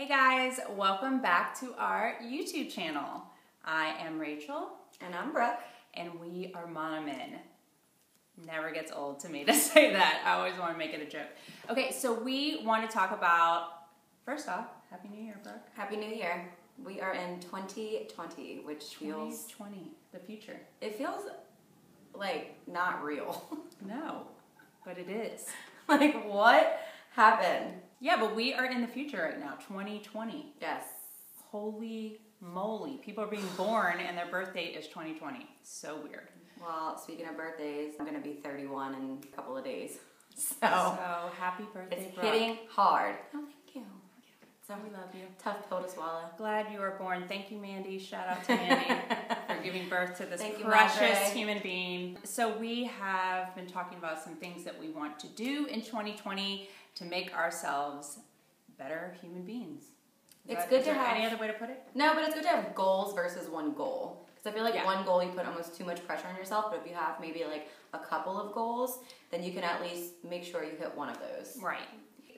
Hey guys, welcome back to our YouTube channel. I am Rachel. And I'm Brooke. And we are Monominute. Never gets old to me to say that. I always want to make it a joke. Okay, so we want to talk about, first off, Happy New Year, Brooke. Happy New Year. We are in 2020, which feels... 2020, the future. It feels like not real. No, but it is. Like, what happened? Yeah, but we are in the future right now, 2020. Yes. Holy moly. People are being born and their birth date is 2020. So weird. Well, speaking of birthdays, I'm going to be 31 in a couple of days. So happy birthday, it's Brooke. hitting hard. Oh, thank you. So We love you. Tough pill to swallow. Glad you were born. Thank you, Mandy. Shout out to Mandy for giving birth to this Thank you, precious Madre. human being. So we have been talking about some things that we want to do in 2020 to make ourselves better human beings. It's good to have... Any other way to put it? No, but it's good to have goals versus one goal. Because I feel like one goal you put almost too much pressure on yourself, but if you have maybe like a couple of goals, then you can at least make sure you hit one of those. Right.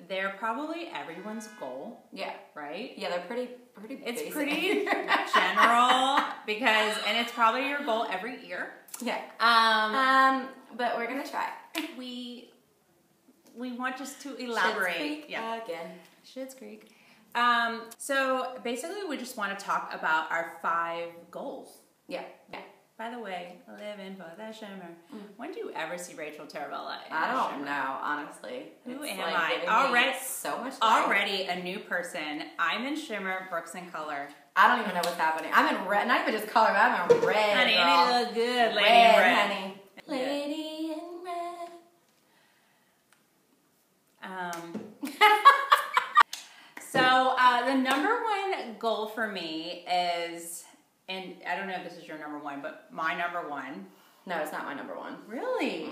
They're probably everyone's goal. Yeah. Right? Yeah, they're pretty It's basic. pretty general and it's probably your goal every year. Yeah. But we're gonna try. We want just to elaborate. Schitt's Creek again. Schitt's Creek. So basically we just want to talk about our 5 goals. Yeah. By the way, living for the shimmer. When do you ever see Rachel Taravella? I don't know, honestly. Who it's am like I? Already so much life. Already a new person. I'm in shimmer, Brooke's in color. I don't even know what's happening. I'm in red, not even just color, but I'm in red. Honey, girl. and it look good, lady red, in red. Honey. Lady in red. So the number one goal for me is, and I don't know if this is your number one, but my number one. No, it's not my number one. Really?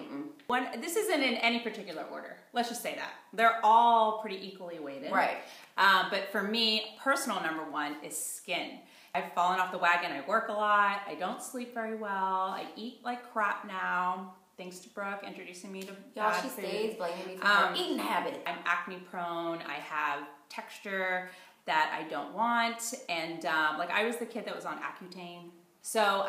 This isn't in any particular order. Let's just say that. They're all pretty equally weighted. Right. But for me, personal number one is skin. I've fallen off the wagon. I work a lot. I don't sleep very well. I eat like crap now. Thanks to Brooke introducing me to Y'all, she food. stays blaming me for her eating habit. I'm acne prone. I have texture that I don't want. And like I was the kid that was on Accutane. So,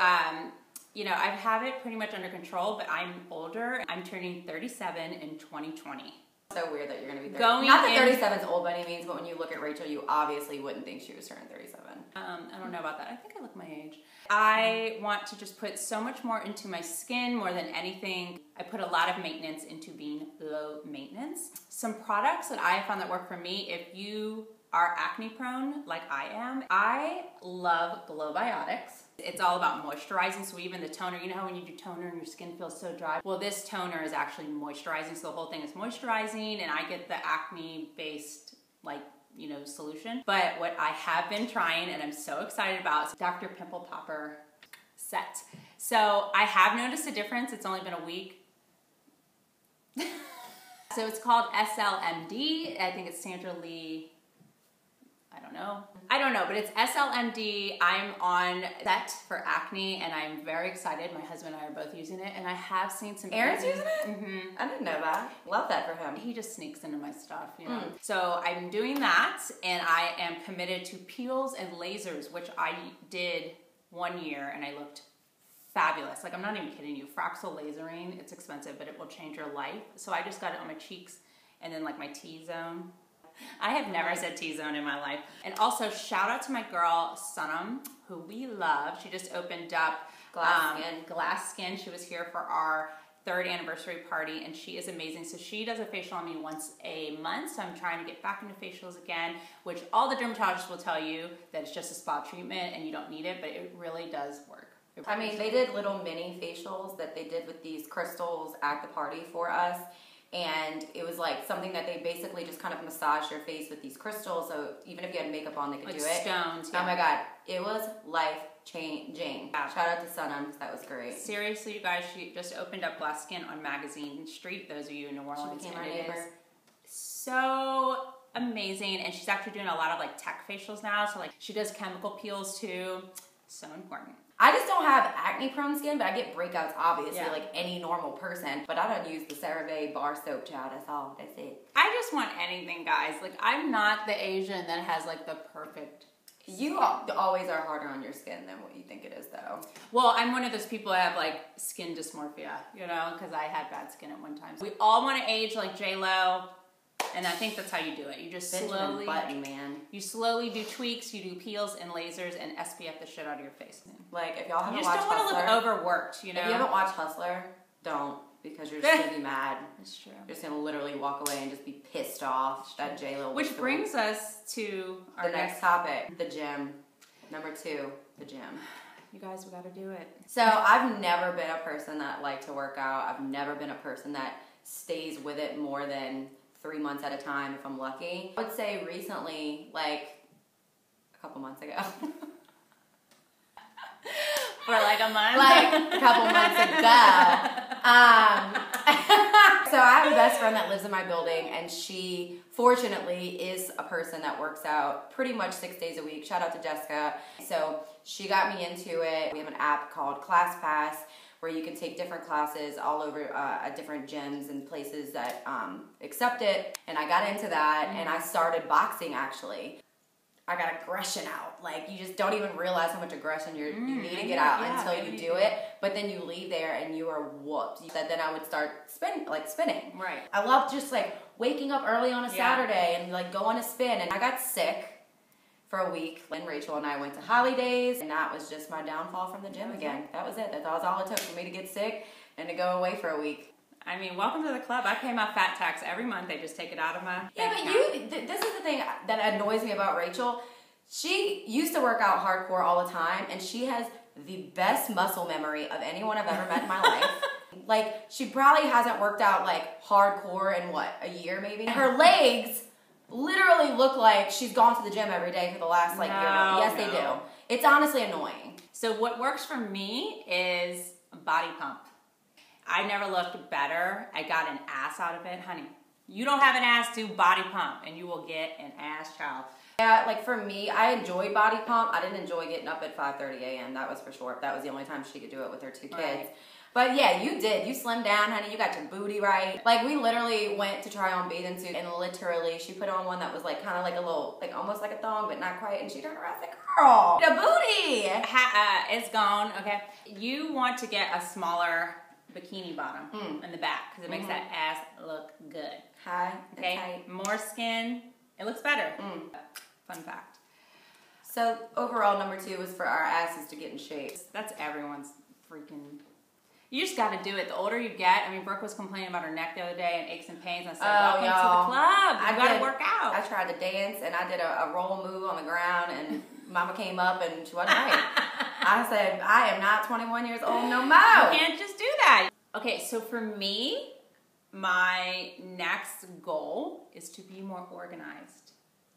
you know, I have it pretty much under control, but I'm older. I'm turning 37 in 2020. So weird that you're going to be 30. Going Not that 37 is old by any means, but when you look at Rachel, you obviously wouldn't think she was turning 37. I don't know about that. I think I look my age. I want to just put so much more into my skin more than anything. I put a lot of maintenance into being low maintenance. Some products that I have found that work for me, if you are acne prone like I am, I love Glowbiotics. It's all about moisturizing, so even the toner, you know how when you do toner and your skin feels so dry? Well, this toner is actually moisturizing, so the whole thing is moisturizing, and I get the acne-based, like, you know, solution. But what I have been trying, and I'm so excited about, is Dr. Pimple Popper set. So I have noticed a difference. It's only been a week. So it's called SLMD. I think it's Sandra Lee. I don't know, but it's SLMD. I'm on set for acne, and I'm very excited. My husband and I are both using it, and I have seen some... Aaron's using it? I didn't know that. Love that for him. He just sneaks into my stuff, you know. So I'm doing that, and I am committed to peels and lasers, which I did 1 year, and I looked fabulous. Like, I'm not even kidding you. Fraxel lasering, it's expensive, but it will change your life. So I just got it on my cheeks, and then like my T-zone. I have never said T-zone in my life. And also, shout out to my girl, Sunam, who we love. She just opened up Glass Skin. She was here for our 3rd anniversary party, and she is amazing. So she does a facial on me once a month, so I'm trying to get back into facials again, which all the dermatologists will tell you that it's just a spa treatment and you don't need it, but it really does work. I mean, they did little mini facials that they did with these crystals at the party for us. And it was like something that they basically just kind of massaged your face with these crystals. So even if you had makeup on, they could like do it. Stones. Oh my God. It was life-changing. Yeah. Shout out to Sunam, because that was great. Seriously, you guys, she just opened up Glass Skin on Magazine Street, those of you in New Orleans. She became our neighbor. So amazing. And she's actually doing a lot of like tech facials now. So like she does chemical peels too. So important. I just don't have acne-prone skin, but I get breakouts, obviously, Yeah. like any normal person. But I don't use the CeraVe bar soap, child. That's all. That's it. I just want anything, guys. Like, I'm not the Asian that has, like, the perfect skin. You always are harder on your skin than what you think it is, though. Well, I'm one of those people that have, like, skin dysmorphia, you know, because I had bad skin at one time. So we all want to age like J-Lo, and I think that's how you do it. You just slowly... Button, man. You slowly do tweaks, you do peels and lasers, and SPF the shit out of your face. Like, if y'all haven't You watched just don't want to Hustler... look overworked, you know? If you haven't watched Hustler, don't. Because you're just going to be mad. That's true. You're just going to literally walk away and just be pissed off that J-Lo... Which brings us to our next topic. The gym. Number 2, the gym. You guys, we got to do it. So, I've never been a person that liked to work out. I've never been a person that stays with it more than 3 months at a time if I'm lucky. I would say recently, like a couple months ago. For like a month? Like a couple months ago. So I have a best friend that lives in my building, and she fortunately is a person that works out pretty much 6 days a week. Shout out to Jessica. So she got me into it. We have an app called ClassPass where you can take different classes all over at different gyms and places that accept it. And I got into that, and I started boxing actually. I got aggression out. Like, you just don't even realize how much aggression you need to get out until you do it. But then you leave there and you are whooped. Then I would start spinning. Right. I love just like waking up early on a Saturday and like go on a spin. And I got sick for a week. And Rachel and I went to holidays, and that was just my downfall from the gym again. That was it. That was all it took for me to get sick and to go away for a week. I mean, welcome to the club. I pay my fat tax every month. They just take it out of my bank account. This is the thing that annoys me about Rachel. She used to work out hardcore all the time, and she has the best muscle memory of anyone I've ever met in my life. Like, she probably hasn't worked out like hardcore in what, a year maybe? Her legs literally look like she's gone to the gym every day for the last year. Yes, they do. It's honestly annoying. So what works for me is body pump. I never looked better. I got an ass out of it. Honey, you don't have an ass, do body pump, and you will get an ass, child. Yeah, like for me, I enjoy body pump. I didn't enjoy getting up at 5:30 a.m. That was for sure. That was the only time she could do it with her 2 kids. Right. But yeah, you did. You slimmed down, honey. You got your booty right. Like, we literally went to try on bathing suit, and literally she put on one that was like kind of like a little, like almost like a thong, but not quite. And she turned around and said, "Girl, the booty." It's gone, okay? You want to get a smaller bikini bottom in the back because it makes that ass look good. High, okay? tight. More skin, it looks better. Fun fact. So overall, number 2 was for our asses to get in shape. That's everyone's freaking... You just got to do it. The older you get, I mean, Brooke was complaining about her neck the other day and aches and pains. I said, welcome to the club. You got to work out. I tried to dance, and I did a roll move on the ground, and Mama came up, and she wasn't right. I said, I am not 21 years old no more. You can't just do that. Okay, so for me, my next goal is to be more organized.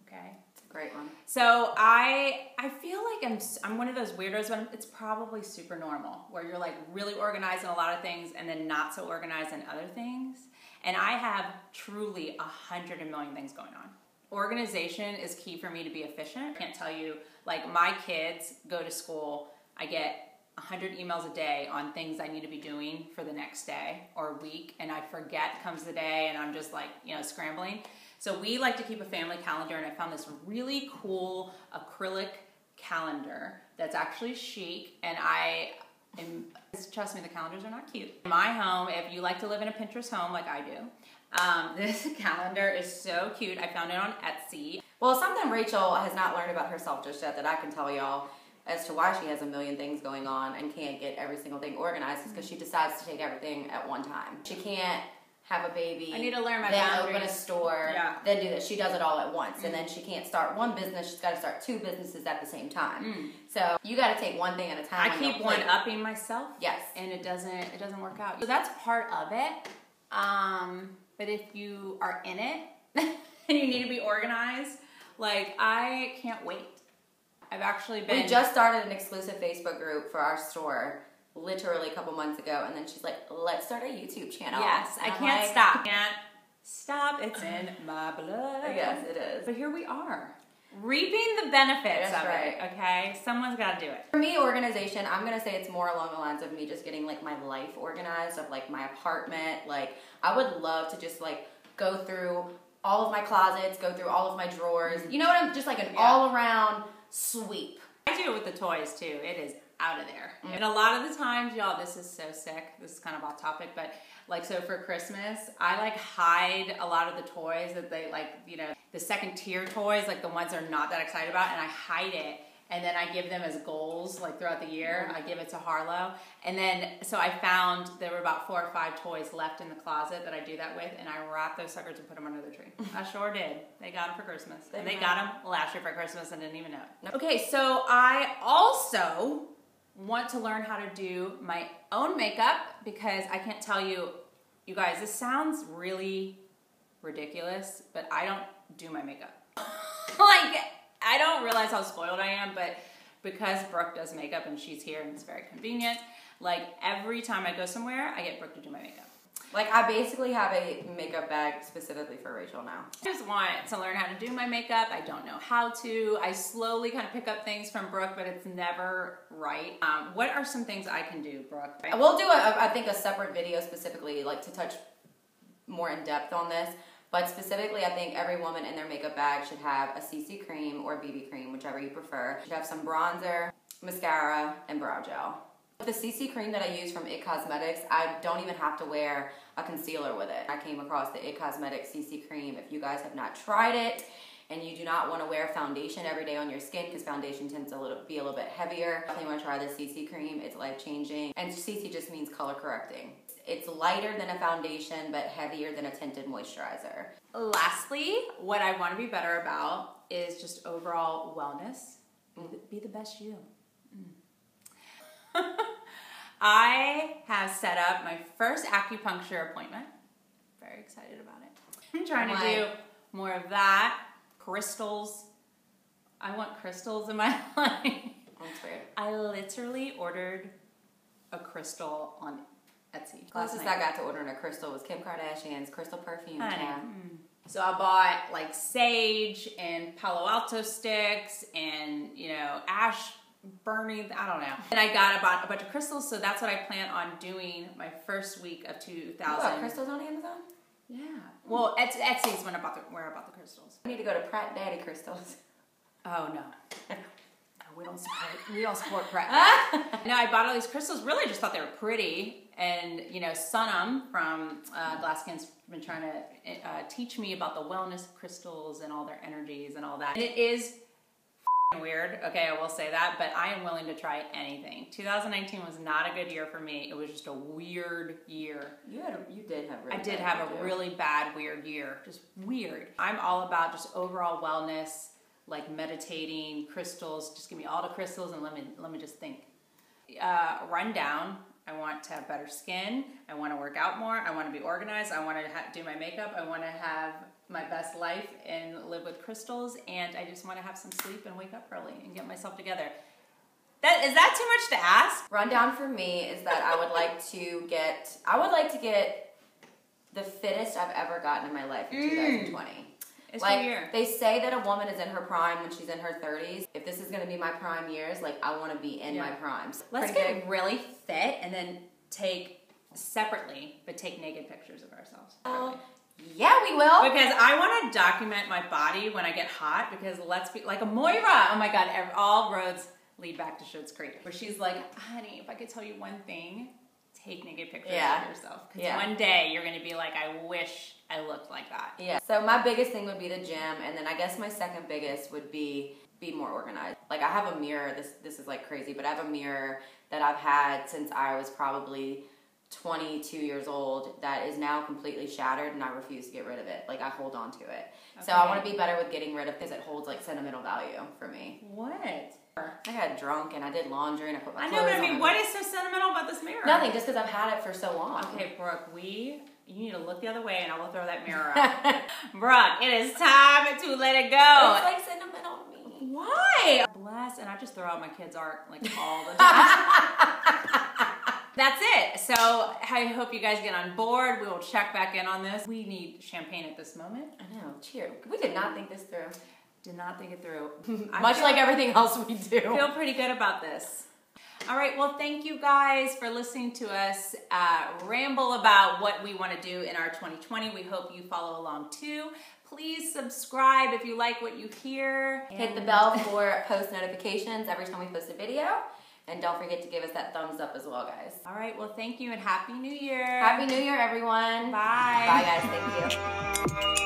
Okay? It's a great one. So I feel like I'm one of those weirdos, but it's probably super normal, where you're like really organized in a lot of things and then not so organized in other things. And I have truly 100 million things going on. Organization is key for me to be efficient. I can't tell you, like, my kids go to school, I get 100 emails a day on things I need to be doing for the next day or week, and I forget comes the day, and I'm just like, scrambling. So we like to keep a family calendar, and I found this really cool acrylic calendar that's actually chic, and trust me, the calendars are not cute. In my home, if you like to live in a Pinterest home like I do, this calendar is so cute. I found it on Etsy. Well, something Rachel has not learned about herself just yet that I can tell y'all as to why she has a million things going on and can't get every single thing organized is because she decides to take everything at one time. She can't have a baby, I need to learn my then boundaries. open a store, then do this. She does it all at once, and then she can't start one business. She's got to start 2 businesses at the same time. So you got to take one thing at a time. I keep one-upping myself. Yes, and it doesn't work out. So that's part of it. But if you are in it and you need to be organized, like, I can't wait. I've actually been... We just started an exclusive Facebook group for our store literally a couple months ago, and then she's like, let's start a YouTube channel. Yes, I can't stop. Can't stop. It's in my blood. Yes, it is. But here we are. reaping the benefits That's of right. it, okay? Someone's got to do it. For me, organization, I'm going to say it's more along the lines of me just getting like my life organized, of like my apartment. Like, I would love to just like go through all of my closets, go through all of my drawers. You know what I'm, just like an all around sweep. I do it with the toys too. It is out of there. And a lot of the times, y'all, this is so sick. This is kind of off topic, but like, so for Christmas, I like hide a lot of the toys that they like, you know, the second tier toys, like the ones they're not that excited about, and I hide it. And then I give them as goals, like throughout the year. I give it to Harlow. And then, so I found there were about 4 or 5 toys left in the closet that I do that with, and I wrap those suckers and put them under the tree. I sure did. They got them for Christmas. And they got them last year for Christmas and didn't even know it. Okay, so I also want to learn how to do my own makeup, because I can't tell you, you guys, this sounds really ridiculous, but I don't do my makeup. Like, I don't realize how spoiled I am, but because Brooke does makeup and she's here and it's very convenient, like every time I go somewhere, I get Brooke to do my makeup. Like, I basically have a makeup bag specifically for Rachel now. I just want to learn how to do my makeup. I don't know how to. I slowly kind of pick up things from Brooke, but it's never right. What are some things I can do, Brooke? We'll do, I think, a separate video specifically, like to touch more in depth on this. But specifically, I think every woman in their makeup bag should have a CC cream or BB cream, whichever you prefer. Should have some bronzer, mascara, and brow gel. The CC cream that I use from IT Cosmetics, I don't even have to wear a concealer with it. I came across the IT Cosmetics CC cream. If you guys have not tried it and you do not want to wear foundation every day on your skin, because foundation tends to be a little bit heavier, definitely want to try the CC cream. It's life-changing. And CC just means color correcting. It's lighter than a foundation, but heavier than a tinted moisturizer. Lastly, what I want to be better about is just overall wellness. Be the best you. I have set up my first acupuncture appointment. Very excited about it. I'm trying to do more of that. Crystals. I want crystals in my life. That's weird. I literally ordered a crystal on Etsy. Closest I got to ordering a crystal was Kim Kardashian's crystal perfume. So I bought like sage and Palo Alto sticks and, you know, ash burning, I don't know. And I bought a bunch of crystals, so that's what I plan on doing my first week of 2000. You bought crystals on Amazon? Yeah. Well, Etsy's where I bought the crystals. I need to go to Pratt Daddy Crystals. Oh no. We don't support Pratt. No, I bought all these crystals. Really, just thought they were pretty. And you know, Sunum from Glasskin's been trying to teach me about the wellness of crystals and all their energies and all that. And it is weird. Okay, I will say that, but I am willing to try anything. 2019 was not a good year for me. It was just a weird year. I did have a really bad, weird year. Just weird. I'm all about just overall wellness, like meditating, crystals. Just give me all the crystals and let me just think. Rundown. I want to have better skin. I want to work out more. I want to be organized. I want to do my makeup. I want to have my best life and live with crystals. And I just want to have some sleep and wake up early and get myself together. Is that too much to ask? Rundown for me is that I would like to get the fittest I've ever gotten in my life in 2020. It's like, your year. They say that a woman is in her prime when she's in her 30s. If this is going to be my prime years, like, I want to be in my primes. Let's get really fit and then take separately, but take naked pictures of ourselves. Yeah, we will. Because I want to document my body when I get hot, because let's be like a Moira. Oh my God, all roads lead back to Schitt's Creek. Where she's like, honey, if I could tell you one thing, take naked pictures of yourself. Because one day you're going to be like, I wish I looked like that. Yeah. So my biggest thing would be the gym, and then I guess my second biggest would be more organized. Like, I have a mirror. This is like crazy, but I have a mirror that I've had since I was probably 22 years old that is now completely shattered, and I refuse to get rid of it. Like, I hold on to it. Okay. So I want to be better with getting rid of it because it holds like sentimental value for me. What? I got drunk and I did laundry and I put my clothes on. I know, but I mean, what is so sentimental about this mirror? Nothing, just because I've had it for so long. Okay, Brooke, you need to look the other way and I will throw that mirror up. Brooke, it is time to let it go. It's like sentimental to me. Why? Bless, and I just throw out my kids' art like all the time. That's it. So I hope you guys get on board. We will check back in on this. We need champagne at this moment. I know. Cheers. We did not think this through. Did not think it through. Much like everything else we do. Feel pretty good about this. All right, well, thank you guys for listening to us ramble about what we want to do in our 2020. We hope you follow along too. Please subscribe if you like what you hear. Hit the bell for post notifications every time we post a video. And don't forget to give us that thumbs up as well, guys. All right, well, thank you and Happy New Year. Happy New Year, everyone. Bye. Bye, guys. Thank you.